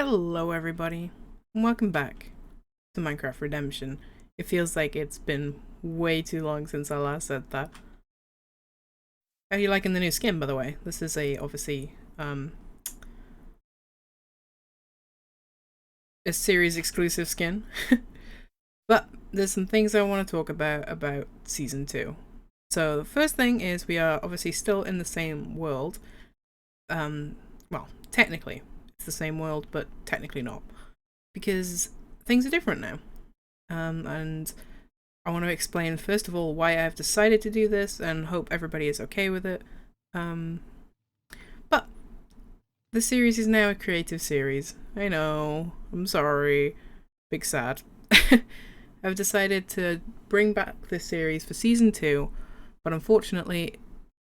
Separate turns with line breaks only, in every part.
Hello everybody, and welcome back to Minecraft Redemption. It feels like it's been way too long since I last said that. How are you liking the new skin, by the way? This is obviously a series exclusive skin. But there's some things I want to talk about season 2. So the first thing is we are obviously still in the same world. Well, technically it's the same world, but technically not, because things are different now. And I want to explain first of all why I've decided to do this, and hope everybody is okay with it. But the series is now a creative series. I know, I'm sorry, big sad. I've decided to bring back this series for season 2, but unfortunately,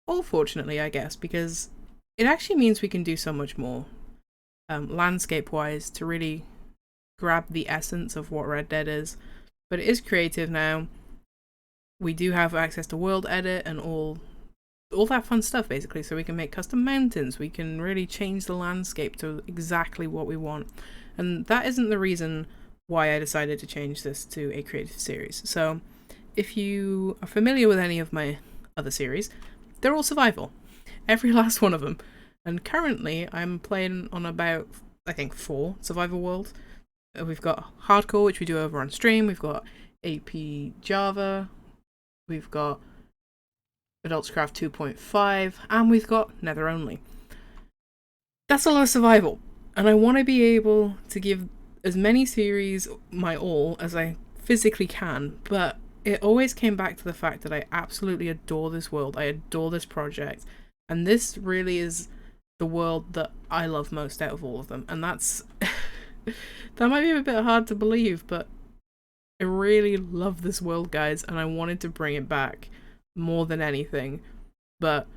or fortunately I guess, because it actually means we can do so much more, landscape wise, to really grab the essence of what Red Dead is. But it is creative now. We do have access to world edit and all that fun stuff, basically, so we can make custom mountains. We can really change the landscape to exactly what we want. And that isn't the reason why I decided to change this to a creative series. So if you are familiar with any of my other series, they're all survival. Every last one of them. And currently I'm playing on about, I think, 4 survival worlds. We've got hardcore, which we do over on stream. We've got AP Java. We've got Adultscraft 2.5, and we've got Nether only. That's a lot of survival, and I want to be able to give as many series my all as I physically can, but it always came back to the fact that I absolutely adore this world. I adore this project, and this really is the world that I love most out of all of them, and that's that might be a bit hard to believe, but I really love this world, guys, and I wanted to bring it back more than anything. But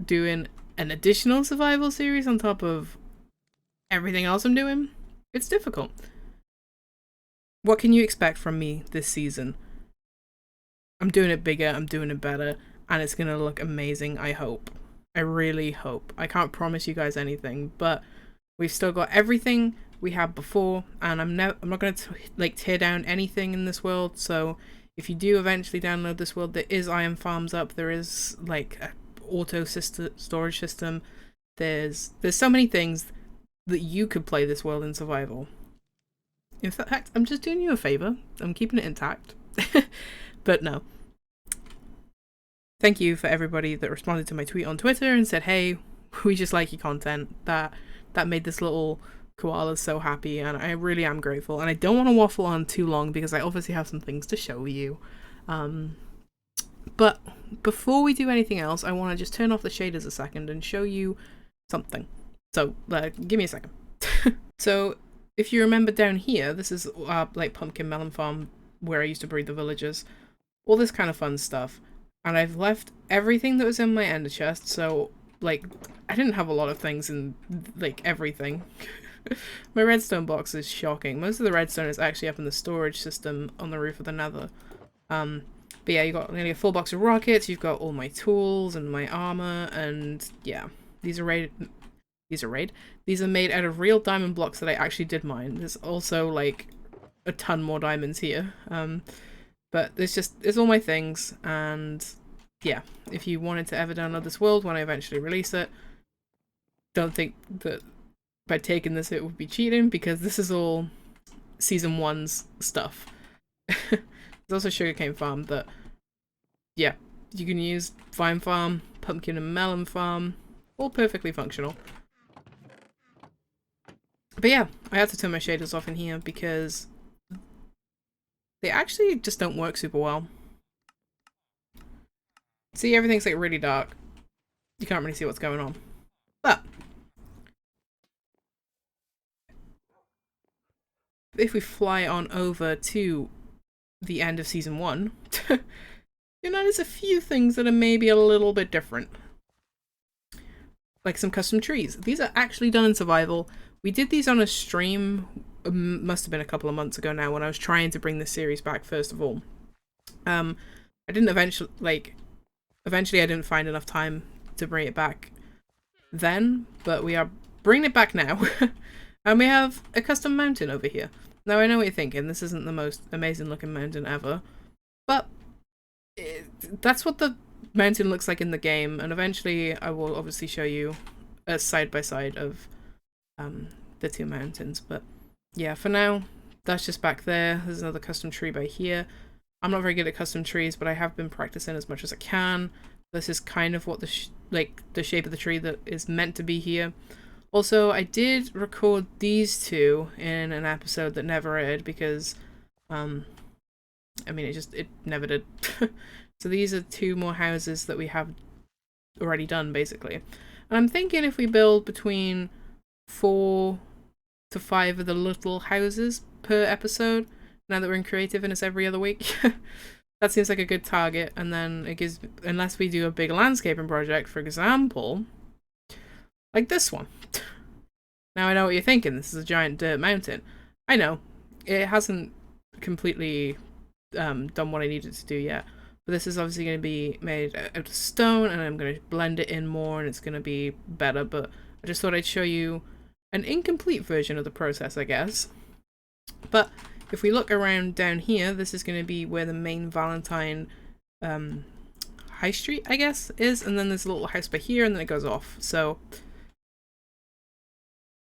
doing an additional survival series on top of everything else I'm doing, it's difficult. What can you expect from me this season? I'm doing it bigger, I'm doing it better, and it's gonna look amazing, I hope. I really hope. I can't promise you guys anything, but we've still got everything we had before, and I'm not going to like tear down anything in this world. So if you do eventually download this world, there is iron farms up. There is like a auto storage system. There's so many things that you could play this world in survival. In fact, I'm just doing you a favor. I'm keeping it intact. But no. Thank you for everybody that responded to my tweet on Twitter and said, "Hey, we just like your content." That made this little koala so happy, and I really am grateful. And I don't want to waffle on too long because I obviously have some things to show you. But before we do anything else, I want to just turn off the shaders a second and show you something. So give me a second. So if you remember down here, this is like pumpkin melon farm where I used to breed the villagers. All this kind of fun stuff. And I've left everything that was in my ender chest, so like I didn't have a lot of things in like everything. My redstone box is shocking. Most of the redstone is actually up in the storage system on the roof of the nether. But yeah, you got nearly a full box of rockets, you've got all my tools and my armor, and yeah, these are made out of real diamond blocks that I actually did mine. There's also like a ton more diamonds here. But it's all my things, and yeah, if you wanted to ever download this world when I eventually release it, don't think that by taking this it would be cheating, because this is all season 1's stuff. There's also sugarcane farm that, yeah, you can use vine farm, pumpkin and melon farm, all perfectly functional. But yeah, I had to turn my shaders off in here because they actually just don't work super well. See, everything's like really dark. You can't really see what's going on. But if we fly on over to the end of season 1, you notice a few things that are maybe a little bit different. Like some custom trees. These are actually done in survival. We did these on a stream, must have been a couple of months ago now, when I was trying to bring this series back first of all. I didn't eventually I didn't find enough time to bring it back then, but we are bringing it back now. And we have a custom mountain over here. Now I know what you're thinking, this isn't the most amazing looking mountain ever, but that's what the mountain looks like in the game, and eventually I will obviously show you a side by side of the two mountains. But yeah, for now, that's just back there. There's another custom tree by here. I'm not very good at custom trees, but I have been practicing as much as I can. This is kind of what the shape of the tree that is meant to be here. Also, I did record these two in an episode that never aired because, I mean, it never did. So these are two more houses that we have already done, basically. And I'm thinking if we build between 4 to 5 of the little houses per episode, now that we're in creative and it's every other week, that seems like a good target. And then it gives, unless we do a big landscaping project, for example, like this one. Now I know what you're thinking, this is a giant dirt mountain. I know, it hasn't completely done what I needed to do yet. But this is obviously going to be made out of stone, and I'm going to blend it in more, and it's going to be better. But I just thought I'd show you an incomplete version of the process, I guess. But if we look around down here, this is going to be where the main Valentine high street, I guess, is. And then there's a little house by here, and then it goes off. So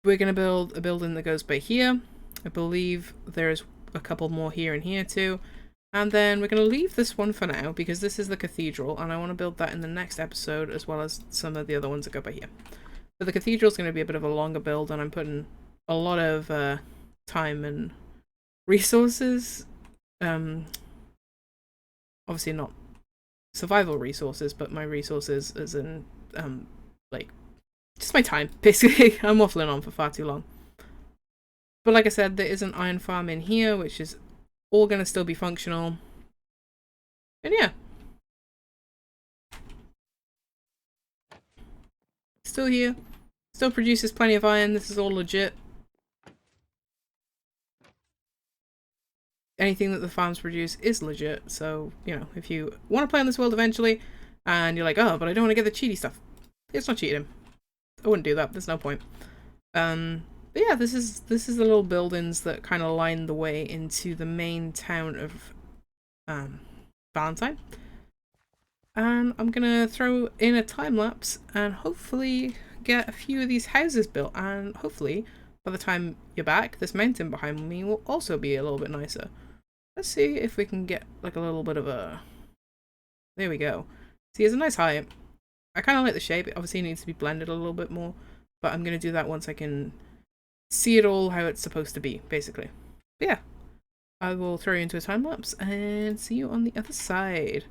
we're going to build a building that goes by here. I believe there's a couple more here and here too. And then we're going to leave this one for now because this is the cathedral, and I want to build that in the next episode as well as some of the other ones that go by here. But the cathedral is going to be a bit of a longer build, and I'm putting a lot of time and resources. Obviously not survival resources, but my resources as in like just my time, basically. I'm waffling on for far too long. But like I said, there is an iron farm in here, which is all going to still be functional. And yeah. Still here. Still produces plenty of iron. This is all legit. Anything that the farms produce is legit. So, you know, if you want to play on this world eventually, and you're like, oh, but I don't want to get the cheaty stuff. It's not cheating. I wouldn't do that. There's no point. But yeah, this is the little buildings that kind of line the way into the main town of Valentine. And I'm gonna throw in a time lapse and hopefully get a few of these houses built, and hopefully by the time you're back, this mountain behind me will also be a little bit nicer. Let's see if we can get like a little bit of a... There we go. See, it's a nice height. I kind of like the shape. It obviously needs to be blended a little bit more, but I'm gonna do that once I can see it all how it's supposed to be, basically. But yeah, I will throw you into a time lapse and see you on the other side.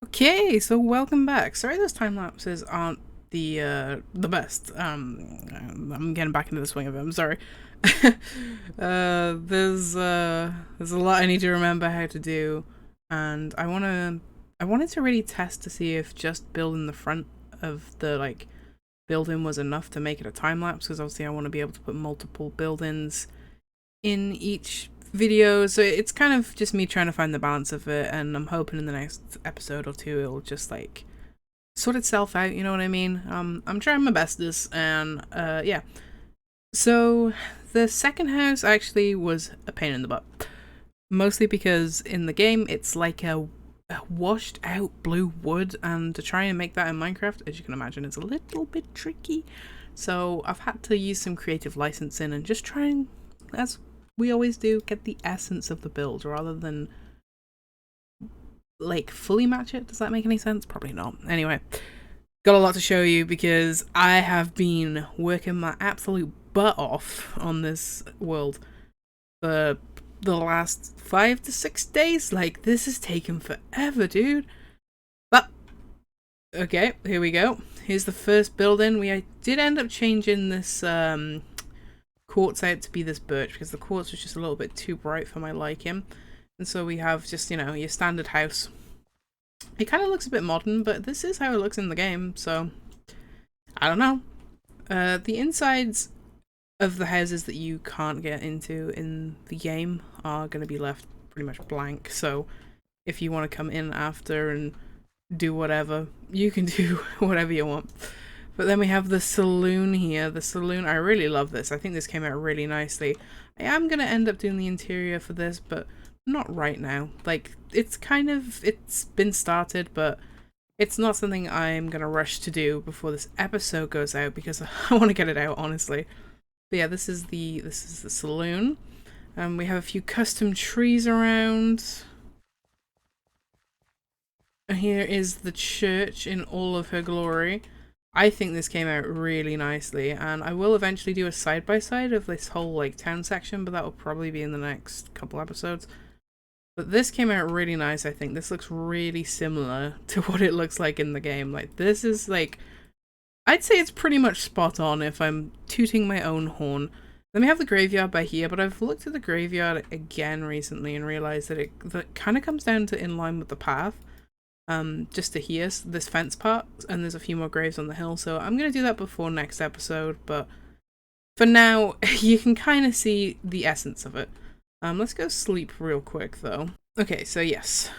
Okay, so welcome back. Sorry those time lapses aren't the best. I'm getting back into the swing of it. I'm sorry. There's a lot I need to remember how to do, and I wanted to really test to see if just building the front of the building was enough to make it a time lapse, because obviously I want to be able to put multiple buildings in each video, so it's kind of just me trying to find the balance of it, and I'm hoping in the next episode or two it'll just sort itself out, you know what I mean? I'm trying my bestest, and yeah. So the second house actually was a pain in the butt, mostly because in the game it's like a washed out blue wood, and to try and make that in Minecraft, as you can imagine, is a little bit tricky. So I've had to use some creative licensing and just try and, as we always do, get the essence of the build rather than fully match it. Does that make any sense? Probably not. Anyway, got a lot to show you because I have been working my absolute butt off on this world for the last 5 to 6 days. This has taken forever, dude. But okay, here we go. Here's the first building. We did end up changing this quartz out to be this birch because the quartz was just a little bit too bright for my liking. And so we have just, your standard house. It kind of looks a bit modern, but this is how it looks in the game, so I don't know. The insides of the houses that you can't get into in the game are going to be left pretty much blank, so if you want to come in after and do whatever, you can do whatever you want. But then we have the saloon here. The saloon, I really love this. I think this came out really nicely. I am going to end up doing the interior for this, but not right now. It's been started, but it's not something I'm going to rush to do before this episode goes out because I want to get it out, honestly. But yeah, this is the saloon. We have a few custom trees around. And here is the church in all of her glory. I think this came out really nicely, and I will eventually do a side-by-side of this whole town section, but that will probably be in the next couple episodes. But this came out really nice, I think. This looks really similar to what it looks like in the game. This is I'd say it's pretty much spot on if I'm tooting my own horn. Then we have the graveyard by here, but I've looked at the graveyard again recently and realised that it kind of comes down to in line with the path. Just to here, this fence part, and there's a few more graves on the hill, so I'm going to do that before next episode, but for now, you can kind of see the essence of it. Let's go sleep real quick, though. Okay, so yes.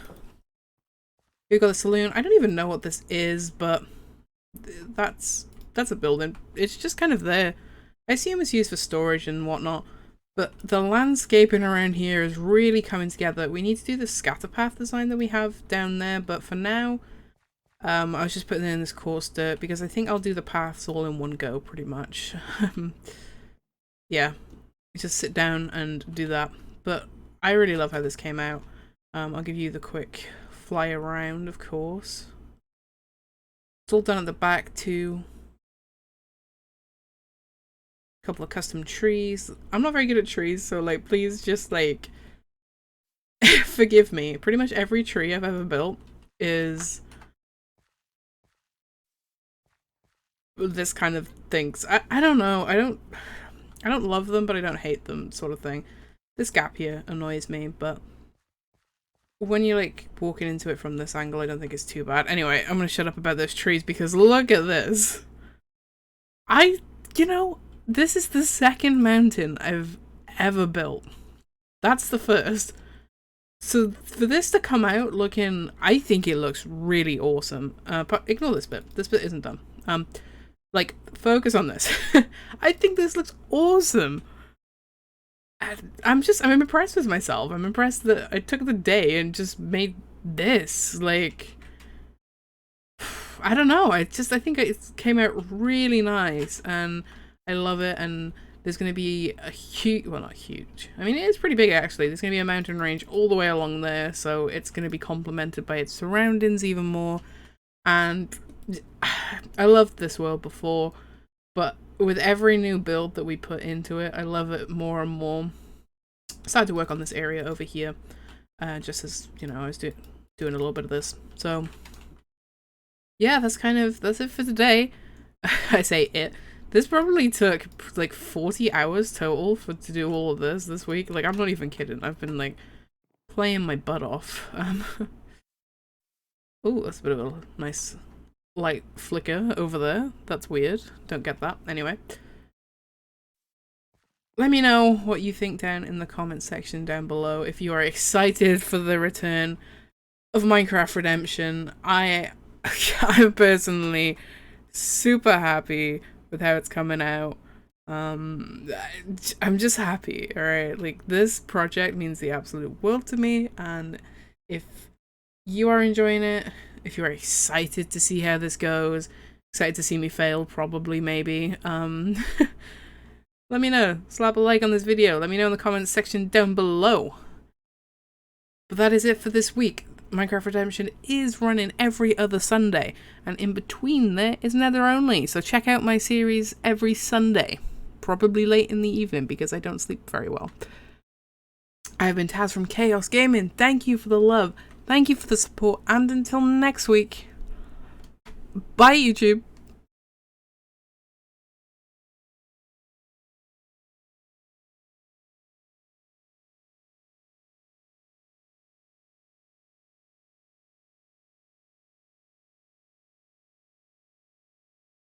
We've got the saloon. I don't even know what this is, but that's a building. It's just kind of there. I assume it's used for storage and whatnot. But the landscaping around here is really coming together. We need to do the scatter path design that we have down there, but for now, I was just putting in this coarse dirt because I think I'll do the paths all in one go, pretty much. Yeah, just sit down and do that. But I really love how this came out. I'll give you the quick fly around, of course. It's all done at the back too. Couple of custom trees. I'm not very good at trees, so please just forgive me. Pretty much every tree I've ever built is this kind of things. I don't know. I don't love them, but I don't hate them, sort of thing. This gap here annoys me, but when you're walking into it from this angle, I don't think it's too bad. Anyway, I'm gonna shut up about those trees because look at this. This is the second mountain I've ever built. That's the first. So for this to come out looking, I think it looks really awesome. Ignore this bit. This bit isn't done. Focus on this. I think this looks awesome. I'm impressed with myself. I'm impressed that I took the day and just made this. I don't know. I think it came out really nice, and I love it. And there's going to be a huge, well, not huge. I mean, it is pretty big actually. There's going to be a mountain range all the way along there, so it's going to be complemented by its surroundings even more. And I loved this world before, but with every new build that we put into it, I love it more and more. I started to work on this area over here, just as I was doing a little bit of this. So yeah, that's it for today. I say it. This probably took like 40 hours total to do all of this week. Like, I'm not even kidding. I've been like playing my butt off. Oh, that's a bit of a nice light flicker over there. That's weird. Don't get that. Anyway, let me know what you think down in the comment section down below. If you are excited for the return of Minecraft Redemption, I'm personally super happy with how it's coming out. I'm just happy, alright? Like, this project means the absolute world to me, and if you are enjoying it, if you are excited to see how this goes, excited to see me fail, probably, maybe, let me know. Slap a like on this video. Let me know in the comments section down below. But that is it for this week. Minecraft Redemption is running every other Sunday, and in between there is Nether Only, so check out my series every Sunday. Probably late in the evening because I don't sleep very well. I have been Taz from Kayoss Gaming. Thank you for the love, thank you for the support, and until next week, bye YouTube!